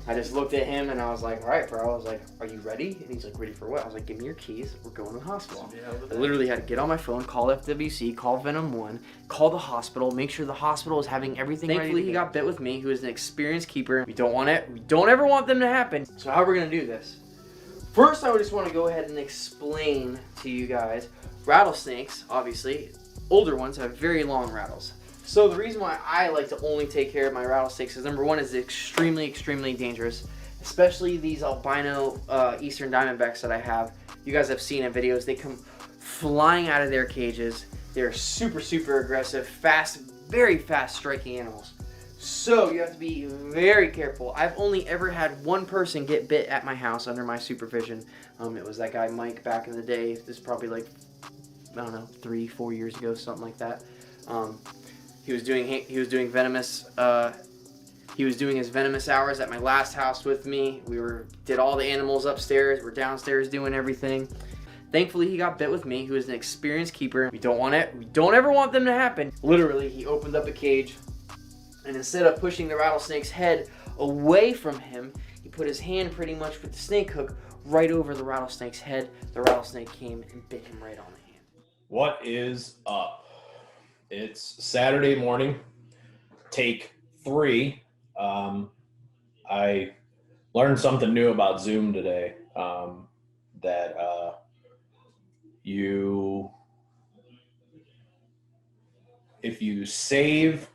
I just looked at him and I was like, all right, bro. I was like, are you ready? And he's like, ready for what? I was like, give me your keys. We're going to the hospital. I literally had to get on my phone, call FWC, call Venom 1, call the hospital, make sure the hospital is having everything ready. Thankfully, he got bit with me, who is an experienced keeper. We don't want it. We don't ever want them to happen. So how are we going to do this? First, I just want to go ahead and explain to you guys, rattlesnakes, obviously, older ones have very long rattles. So the reason why I like to only take care of my rattlesnakes is, number one, is extremely, extremely dangerous, especially these albino eastern diamondbacks that I have. You guys have seen in videos. They come flying out of their cages. They're super, super aggressive, fast, very fast striking animals. So you have to be very careful. I've only ever had one person get bit at my house under my supervision. It was that guy Mike back in the day. This is probably like, I don't know, 3-4 years ago, something like that. He was doing venomous. He was doing his venomous hours at my last house with me. We did all the animals upstairs. We're downstairs doing everything. Thankfully, he got bit with me, who is an experienced keeper. We don't want it. We don't ever want them to happen. Literally, he opened up a cage, and instead of pushing the rattlesnake's head away from him, he put his hand pretty much with the snake hook right over the rattlesnake's head. The rattlesnake came and bit him right on the hand. What is up? It's Saturday morning, take 3. I learned something new about Zoom today, that if you save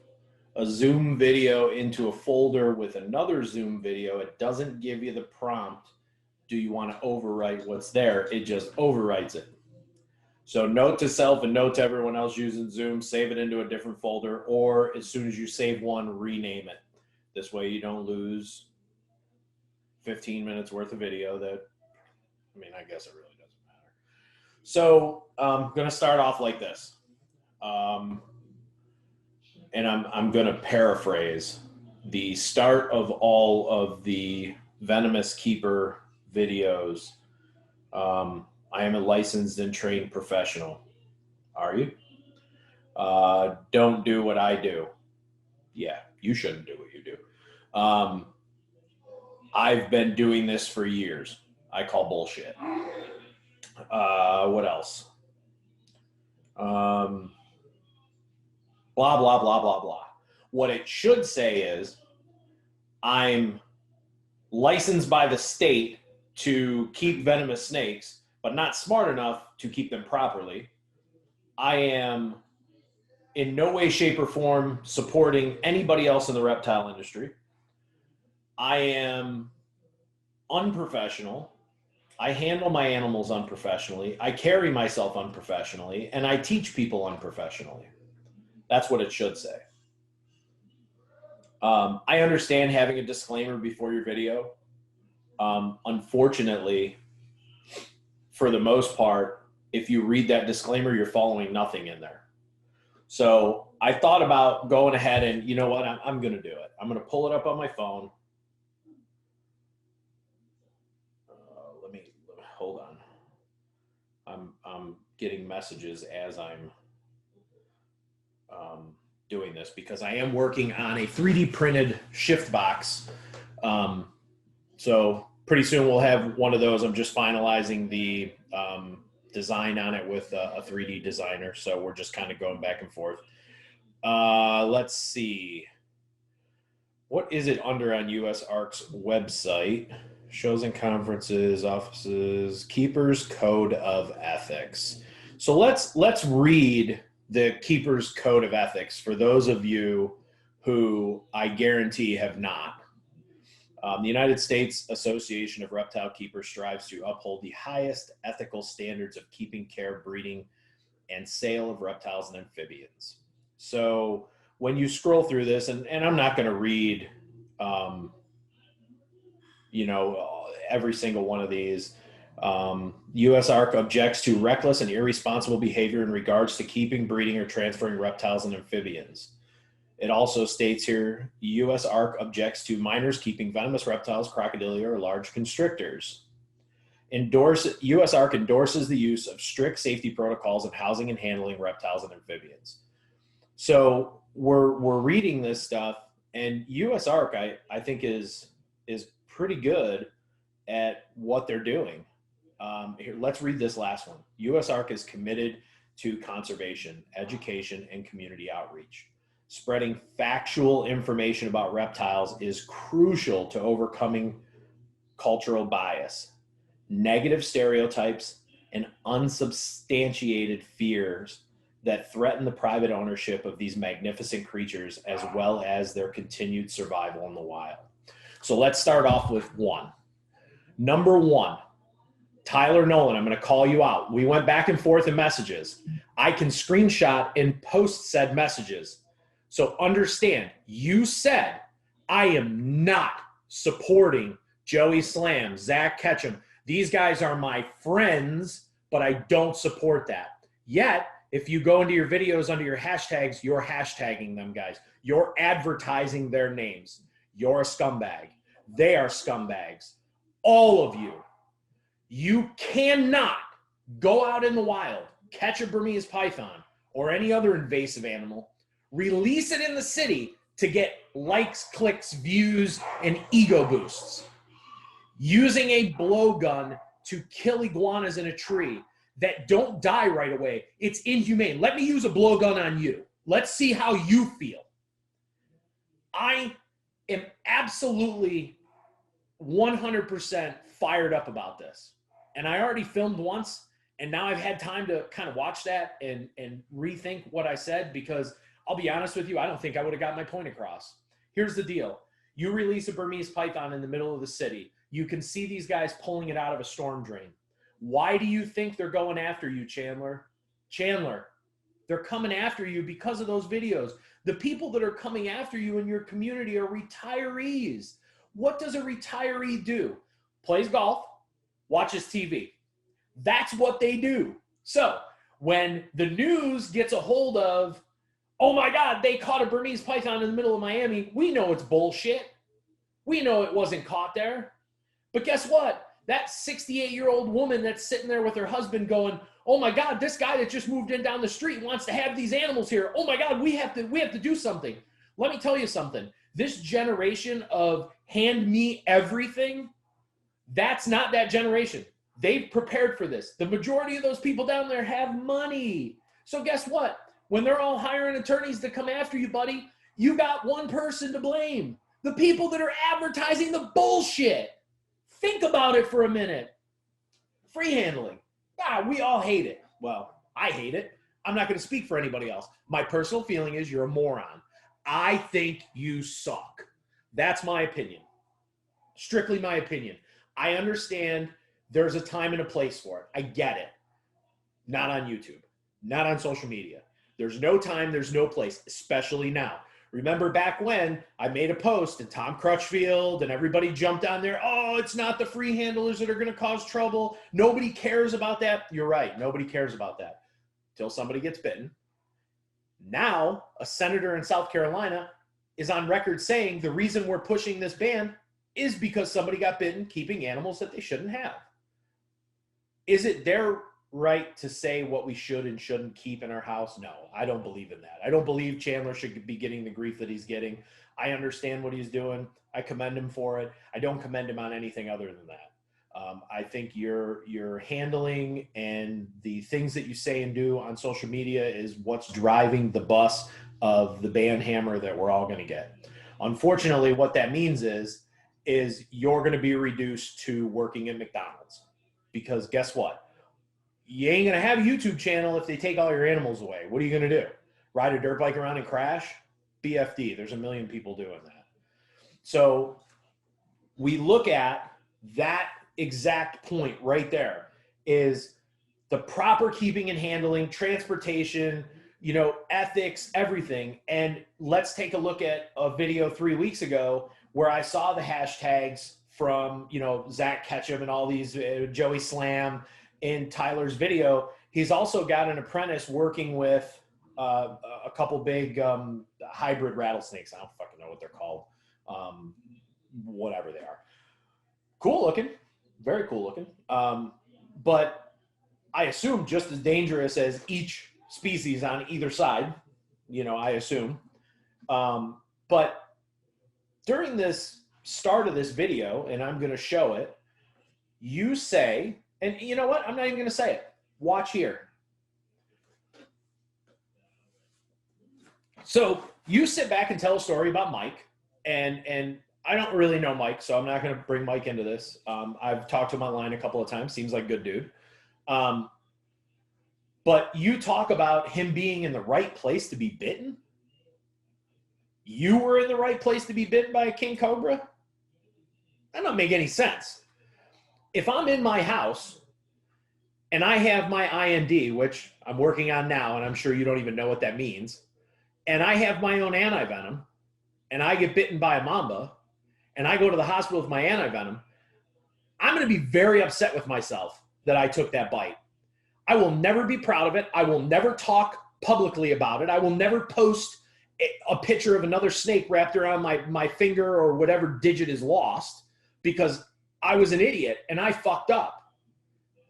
a Zoom video into a folder with another Zoom video, it doesn't give you the prompt, do you want to overwrite what's there? It just overwrites it. So note to self and note to everyone else using Zoom, save it into a different folder, or as soon as you save one, rename it. This way you don't lose 15 minutes worth of video that, I mean, I guess it really doesn't matter. So I'm going to start off like this. And I'm going to paraphrase the start of all of the Venomous Keeper videos. I am a licensed and trained professional. Are you? Don't do what I do. Yeah, you shouldn't do what you do. I've been doing this for years. I call bullshit. What else? Blah, blah, blah, blah, blah. What it should say is, I'm licensed by the state to keep venomous snakes, but not smart enough to keep them properly. I am in no way, shape, or form supporting anybody else in the reptile industry. I am unprofessional. I handle my animals unprofessionally. I carry myself unprofessionally, and I teach people unprofessionally. That's what it should say. I understand having a disclaimer before your video. Unfortunately, for the most part, if you read that disclaimer, you're following nothing in there. So I thought about going ahead and, you know what, I'm going to do it. I'm going to pull it up on my phone. Let me hold on. I'm getting messages as I'm doing this because I am working on a 3D printed shift box. So pretty soon we'll have one of those. I'm just finalizing the design on it with a 3D designer. So we're just kind of going back and forth. Let's see. What is it under on USARK's website? Shows and conferences, offices, Keepers Code of Ethics. So let's read the Keepers Code of Ethics for those of you who I guarantee have not. The United States Association of Reptile Keepers strives to uphold the highest ethical standards of keeping, care, breeding, and sale of reptiles and amphibians. So when you scroll through this, and I'm not going to read, every single one of these. USARK objects to reckless and irresponsible behavior in regards to keeping, breeding, or transferring reptiles and amphibians. It also states here, USARK objects to minors keeping venomous reptiles, crocodilia, or large constrictors. USARK endorses the use of strict safety protocols in housing and handling reptiles and amphibians. So we're reading this stuff, and USARK, I think is pretty good at what they're doing. Here, let's read this last one. USARK is committed to conservation, education, and community outreach. Spreading factual information about reptiles is crucial to overcoming cultural bias, negative stereotypes, and unsubstantiated fears that threaten the private ownership of these magnificent creatures, as well as their continued survival in the wild. So let's start off with one. Number one, Tyler Nolan, I'm going to call you out. We went back and forth in messages. I can screenshot and post said messages. So understand, you said, I am not supporting Joey Slam, Zach Ketchum. These guys are my friends, but I don't support that. Yet, if you go into your videos under your hashtags, you're hashtagging them, guys. You're advertising their names. You're a scumbag. They are scumbags. All of you. You cannot go out in the wild, catch a Burmese python or any other invasive animal, release it in the city to get likes, clicks, views, and ego boosts. Using a blowgun to kill iguanas in a tree that don't die right away. It's inhumane. Let me use a blowgun on you. Let's see how you feel. I am absolutely 100% fired up about this. And I already filmed once, and now I've had time to kind of watch that and rethink what I said, because I'll be honest with you, I don't think I would have got my point across. Here's the deal. You release a Burmese python in the middle of the city. You can see these guys pulling it out of a storm drain. Why do you think they're going after you, Chandler? Chandler, they're coming after you because of those videos. The people that are coming after you in your community are retirees. What does a retiree do? Plays golf, watches TV. That's what they do. So when the news gets a hold of, oh my God, they caught a Burmese python in the middle of Miami, we know it's bullshit. We know it wasn't caught there. But guess what? That 68-year-old woman that's sitting there with her husband going, oh my God, this guy that just moved in down the street wants to have these animals here. Oh my God, we have to do something. Let me tell you something. This generation of hand me everything, that's not that generation. They've prepared for this. The majority of those people down there have money. So guess what? When they're all hiring attorneys to come after you, buddy, you got one person to blame. The people that are advertising the bullshit. Think about it for a minute. Free handling. Yeah, we all hate it. Well, I hate it. I'm not going to speak for anybody else. My personal feeling is you're a moron. I think you suck. That's my opinion. Strictly my opinion. I understand there's a time and a place for it. I get it. Not on YouTube. Not on social media. There's no time, there's no place, especially now. Remember back when I made a post and Tom Crutchfield and everybody jumped on there, oh, it's not the free handlers that are going to cause trouble. Nobody cares about that. You're right. Nobody cares about that until somebody gets bitten. Now, a senator in South Carolina is on record saying the reason we're pushing this ban is because somebody got bitten keeping animals that they shouldn't have. Is it their right to say what we should and shouldn't keep in our house? No, I don't believe in that. I don't believe Chandler should be getting the grief that he's getting. I understand what he's doing. I commend him for it. I don't commend him on anything other than that. I think your handling and the things that you say and do on social media is what's driving the bus of the ban hammer that we're all going to get. Unfortunately, what that means is you're going to be reduced to working at McDonald's, because guess what? You ain't going to have a YouTube channel if they take all your animals away. What are you going to do? Ride a dirt bike around and crash? BFD. There's a million people doing that. So we look at that exact point right there is the proper keeping and handling, transportation, ethics, everything. And let's take a look at a video 3 weeks ago where I saw the hashtags from, Zach Ketchum and all these, Joey Slam in Tyler's video. He's also got an apprentice working with a couple big hybrid rattlesnakes. I don't fucking know what they're called. Whatever they are. Cool looking. Very cool looking. But I assume just as dangerous as each species on either side, I assume. But during this start of this video, and I'm going to show it, you say, and you know what? I'm not even going to say it. Watch here. So you sit back and tell a story about Mike, and I don't really know Mike, so I'm not going to bring Mike into this. I've talked to him online a couple of times. Seems like a good dude. But you talk about him being in the right place to be bitten. You were in the right place to be bitten by a king cobra? That doesn't make any sense. If I'm in my house and I have my IND, which I'm working on now, and I'm sure you don't even know what that means, and I have my own antivenom, and I get bitten by a mamba, and I go to the hospital with my antivenom, I'm going to be very upset with myself that I took that bite. I will never be proud of it. I will never talk publicly about it. I will never post a picture of another snake wrapped around my finger or whatever digit is lost because I was an idiot and I fucked up.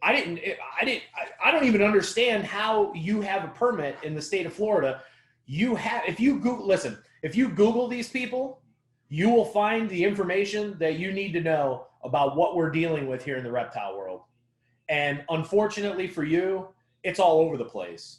I don't even understand how you have a permit in the state of Florida. If you Google these people, you will find the information that you need to know about what we're dealing with here in the reptile world. And unfortunately for you, it's all over the place.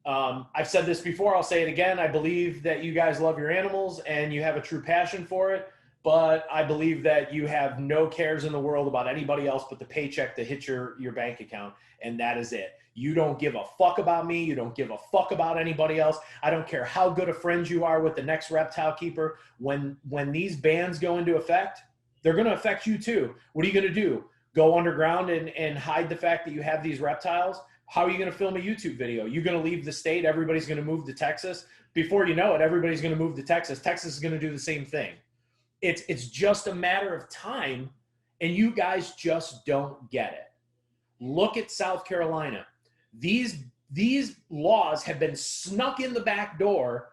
I've said this before, I'll say it again. I believe that you guys love your animals and you have a true passion for it, but I believe that you have no cares in the world about anybody else but the paycheck that hits your bank account, and that is it. You don't give a fuck about me. You don't give a fuck about anybody else. I don't care how good of friends you are with the next reptile keeper. When these bans go into effect, they're going to affect you too. What are you going to do? Go underground and hide the fact that you have these reptiles? How are you going to film a YouTube video? You're going to leave the state. Everybody's going to move to Texas. Before you know it, everybody's going to move to Texas. Texas is going to do the same thing. It's just a matter of time, and you guys just don't get it. Look at South Carolina. These laws have been snuck in the back door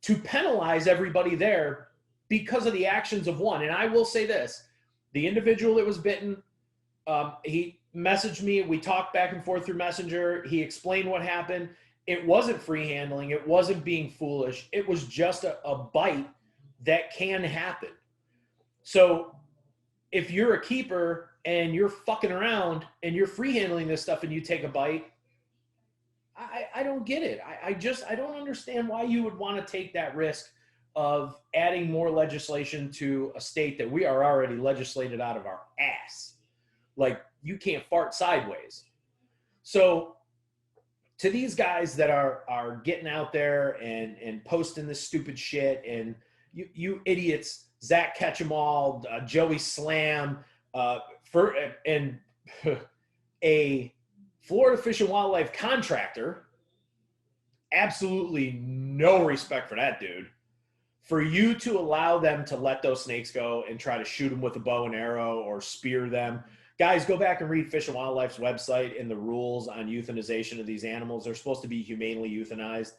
to penalize everybody there because of the actions of one. And I will say this, the individual that was bitten, he messaged me. We talked back and forth through Messenger. He explained what happened. It wasn't free handling. It wasn't being foolish. It was just a bite that can happen. So if you're a keeper and you're fucking around and you're free handling this stuff and you take a bite, I don't get it. I don't understand why you would want to take that risk of adding more legislation to a state that we are already legislated out of our ass. Like, you can't fart sideways. So to these guys that are getting out there and posting this stupid shit, and you idiots, Zach Ketchumall, Joey Slam, and a Florida Fish and Wildlife contractor, absolutely no respect for that dude. For you to allow them to let those snakes go and try to shoot them with a bow and arrow or spear them. Guys, go back and read Fish and Wildlife's website and the rules on euthanization of these animals. They're supposed to be humanely euthanized.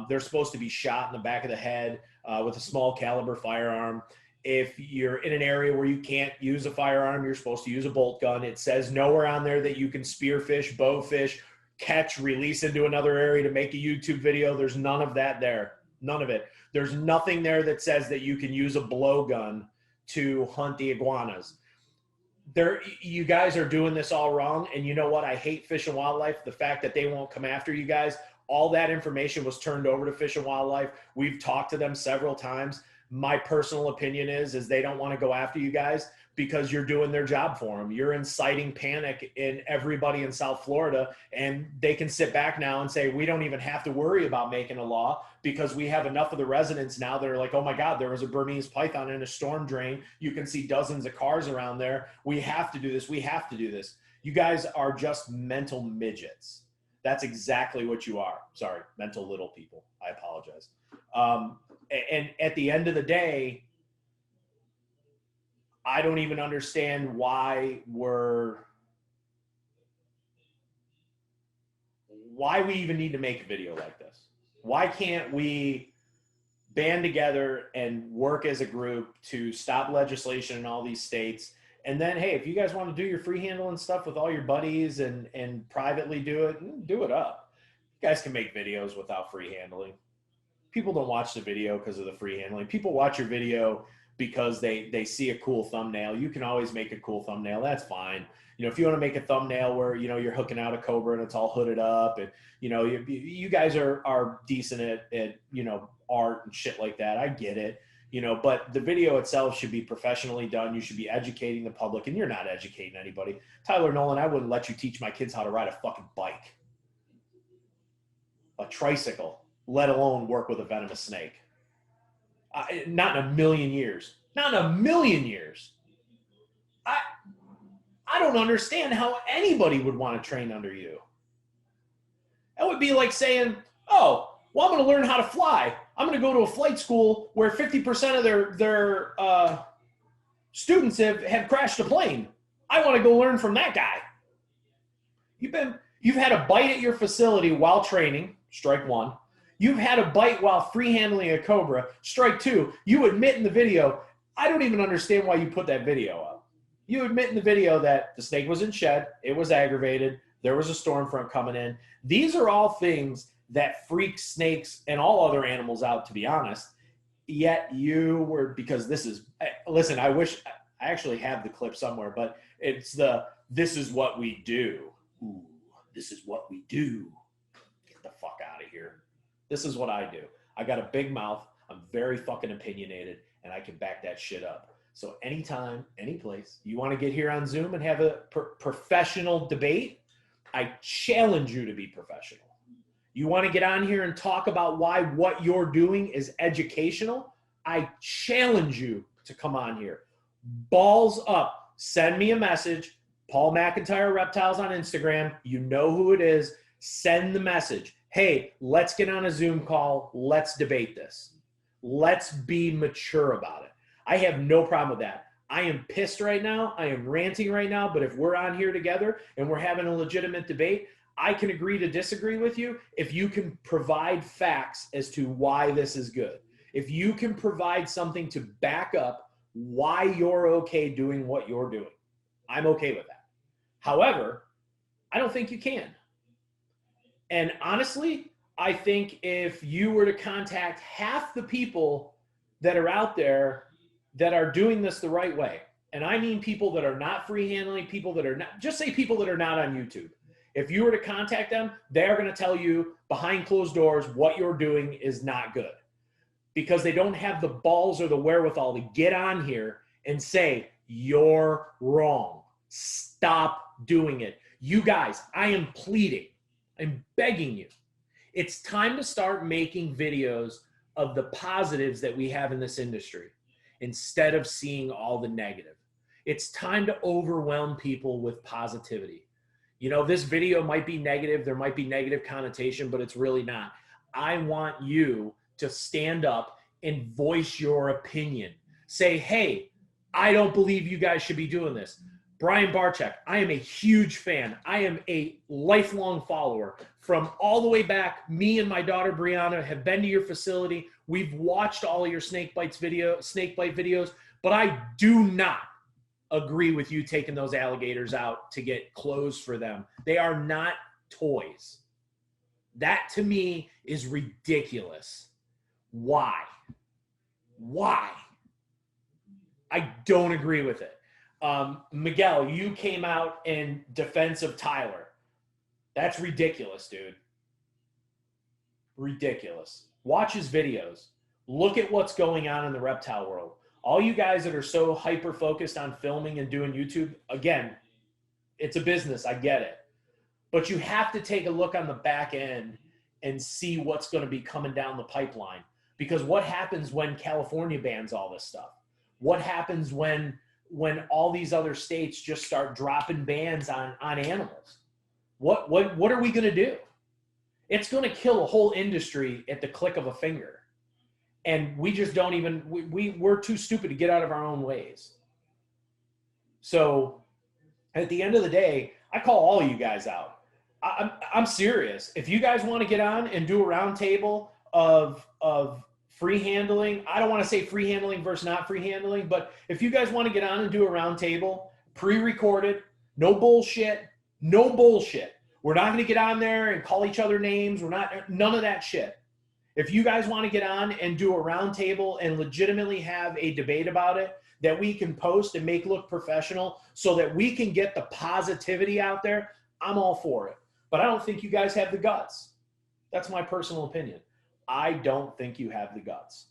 They're supposed to be shot in the back of the head with a small caliber firearm. If you're in an area where you can't use a firearm, you're supposed to use a bolt gun. It says nowhere on there that you can spear fish, bow fish, catch, release into another area to make a YouTube video. There's none of that there. None of it. There's nothing there that says that you can use a blowgun to hunt the iguanas. You guys are doing this all wrong. And you know what? I hate Fish and Wildlife. The fact that they won't come after you guys. All that information was turned over to Fish and Wildlife. We've talked to them several times. My personal opinion is they don't want to go after you guys because you're doing their job for them. You're inciting panic in everybody in South Florida, and they can sit back now and say, we don't even have to worry about making a law because we have enough of the residents now that are like, oh my God, there was a Burmese python in a storm drain. You can see dozens of cars around there. We have to do this. We have to do this. You guys are just mental midgets. That's exactly what you are. Sorry, mental little people. I apologize. And at the end of the day, I don't even understand why we even need to make a video like this. Why can't we band together and work as a group to stop legislation in all these states? And then, hey, if you guys want to do your free handling stuff with all your buddies and privately do it up. You guys can make videos without free handling. People don't watch the video because of the free handling. People watch your video because they see a cool thumbnail. You can always make a cool thumbnail. That's fine. You know, if you want to make a thumbnail where, you know, you're hooking out a Cobra and it's all hooded up, and, you know, you guys are decent at, you know, art and shit like that. I get it, you know, but the video itself should be professionally done. You should be educating the public, and you're not educating anybody. Tyler Nolan, I wouldn't let you teach my kids how to ride a fucking bike, a tricycle, let alone work with a venomous snake. Not in a million years. Not in a million years. I don't understand how anybody would want to train under you. That would be like saying, oh, well, I'm going to learn how to fly. I'm going to go to a flight school where 50% of their students have crashed a plane. I want to go learn from that guy. You've had a bite at your facility while training, strike one. You've had a bite while free handling a Cobra, strike two. You admit in the video, I don't even understand why you put that video up. You admit in the video that the snake was in shed, it was aggravated, there was a storm front coming in. These are all things that freak snakes and all other animals out, to be honest. Yet you were, because this is, listen, I wish, I actually have the clip somewhere, but it's this is what we do. Ooh, this is what we do. Get the fuck out of here. This is what I do. I got a big mouth. I'm very fucking opinionated, and I can back that shit up. So anytime, any place, you want to get here on Zoom and have a professional debate, I challenge you to be professional. You want to get on here and talk about why what you're doing is educational, I challenge you to come on here. Balls up. Send me a message. Paul McIntyre Reptiles on Instagram. You know who it is. Send the message. Hey, let's get on a Zoom call. Let's debate this. Let's be mature about it. I have no problem with that. I am pissed right now. I am ranting right now. But if we're on here together and we're having a legitimate debate, I can agree to disagree with you if you can provide facts as to why this is good. If you can provide something to back up why you're okay doing what you're doing, I'm okay with that. However, I don't think you can. And honestly, I think if you were to contact half the people that are out there that are doing this the right way, and I mean people that are not free handling, people that are not, just say people that are not on YouTube. If you were to contact them, they're going to tell you behind closed doors what you're doing is not good, because they don't have the balls or the wherewithal to get on here and say, you're wrong. Stop doing it. You guys, I am pleading. I'm begging you. It's time to start making videos of the positives that we have in this industry instead of seeing all the negative. It's time to overwhelm people with positivity. You know, this video might be negative. There might be negative connotation, but it's really not. I want you to stand up and voice your opinion. Say, hey, I don't believe you guys should be doing this. Brian Barczyk, I am a huge fan. I am a lifelong follower. From all the way back, me and my daughter Brianna have been to your facility. We've watched all of your snake bite videos, but I do not agree with you taking those alligators out to get clothes for them. They are not toys. That to me is ridiculous. Why? Why? I don't agree with it. Miguel, you came out in defense of Tyler. That's ridiculous, dude. Ridiculous. Watch his videos. Look at what's going on in the reptile world. All you guys that are so hyper-focused on filming and doing YouTube, again, it's a business. I get it. But you have to take a look on the back end and see what's going to be coming down the pipeline. Because what happens when California bans all this stuff? What happens when all these other states just start dropping bans on animals? What are we going to do? It's going to kill a whole industry at the click of a finger. And we just don't even, we're too stupid to get out of our own ways. So at the end of the day, I call all of you guys out. I'm serious. If you guys want to get on and do a round table of free handling, I don't want to say free handling versus not free handling, but if you guys want to get on and do a round table, pre-recorded, no bullshit, no bullshit. We're not going to get on there and call each other names. None of that shit. If you guys want to get on and do a roundtable and legitimately have a debate about it that we can post and make look professional so that we can get the positivity out there, I'm all for it. But I don't think you guys have the guts. That's my personal opinion. I don't think you have the guts.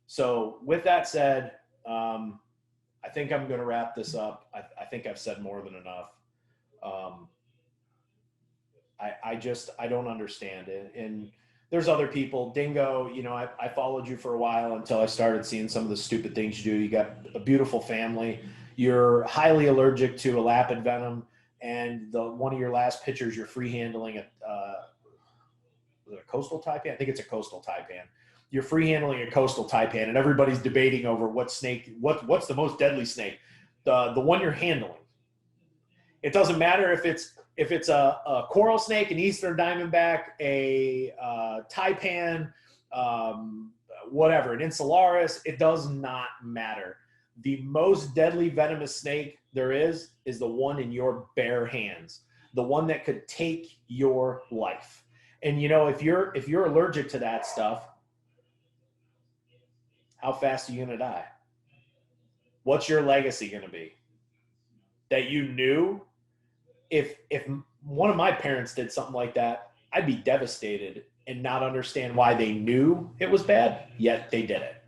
So with that said, I think I'm going to wrap this up. I think I've said more than enough. I don't understand it. And there's other people. Dingo, you know, I followed you for a while until I started seeing some of the stupid things you do. You got a beautiful family. You're highly allergic to elapid venom. And one of your last pictures, you're free handling was it a coastal taipan? I think it's a coastal taipan. You're free handling a coastal taipan, and everybody's debating over what's the most deadly snake. The one you're handling. It doesn't matter if it's a coral snake, an eastern diamondback, a taipan, whatever, an insularis. It does not matter. The most deadly venomous snake there is the one in your bare hands, the one that could take your life. And you know, if you're allergic to that stuff, how fast are you gonna die? What's your legacy gonna be? That you knew? If one of my parents did something like that, I'd be devastated and not understand why they knew it was bad, yet they did it.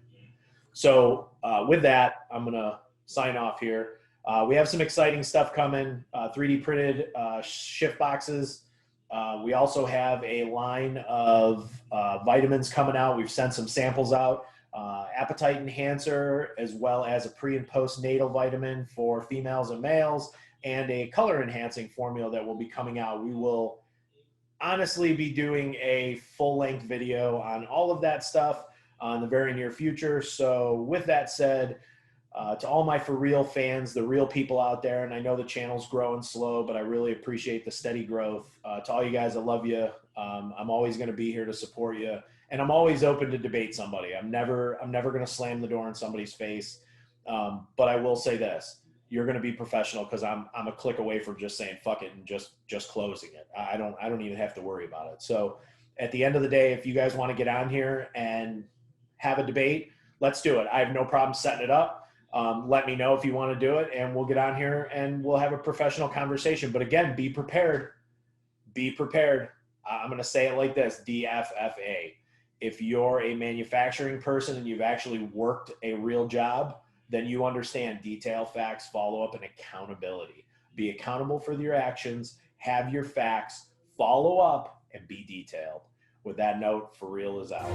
So with that, I'm gonna sign off here. We have some exciting stuff coming, 3D printed shift boxes. We also have a line of vitamins coming out. We've sent some samples out. Appetite enhancer, as well as a pre and postnatal vitamin for females and males, and a color enhancing formula that will be coming out. We will honestly be doing a full length video on all of that stuff in the very near future. So with that said, to all my For Real fans, the real people out there, and I know the channel's growing slow, but I really appreciate the steady growth. To all you guys, I love you. I'm always going to be here to support you, and I'm always open to debate somebody. I'm never going to slam the door in somebody's face. But I will say this: you're going to be professional, because I'm a click away from just saying fuck it and just closing it. I don't even have to worry about it. So at the end of the day, if you guys want to get on here and have a debate, let's do it. I have no problem setting it up. Let me know if you want to do it, and we'll get on here and we'll have a professional conversation. But again, be prepared. Be prepared. I'm going to say it like this: DFFA. If you're a manufacturing person and you've actually worked a real job, then you understand detail, facts, follow-up, and accountability. Be accountable for your actions, have your facts, follow up, and be detailed. With that note, For Real is out.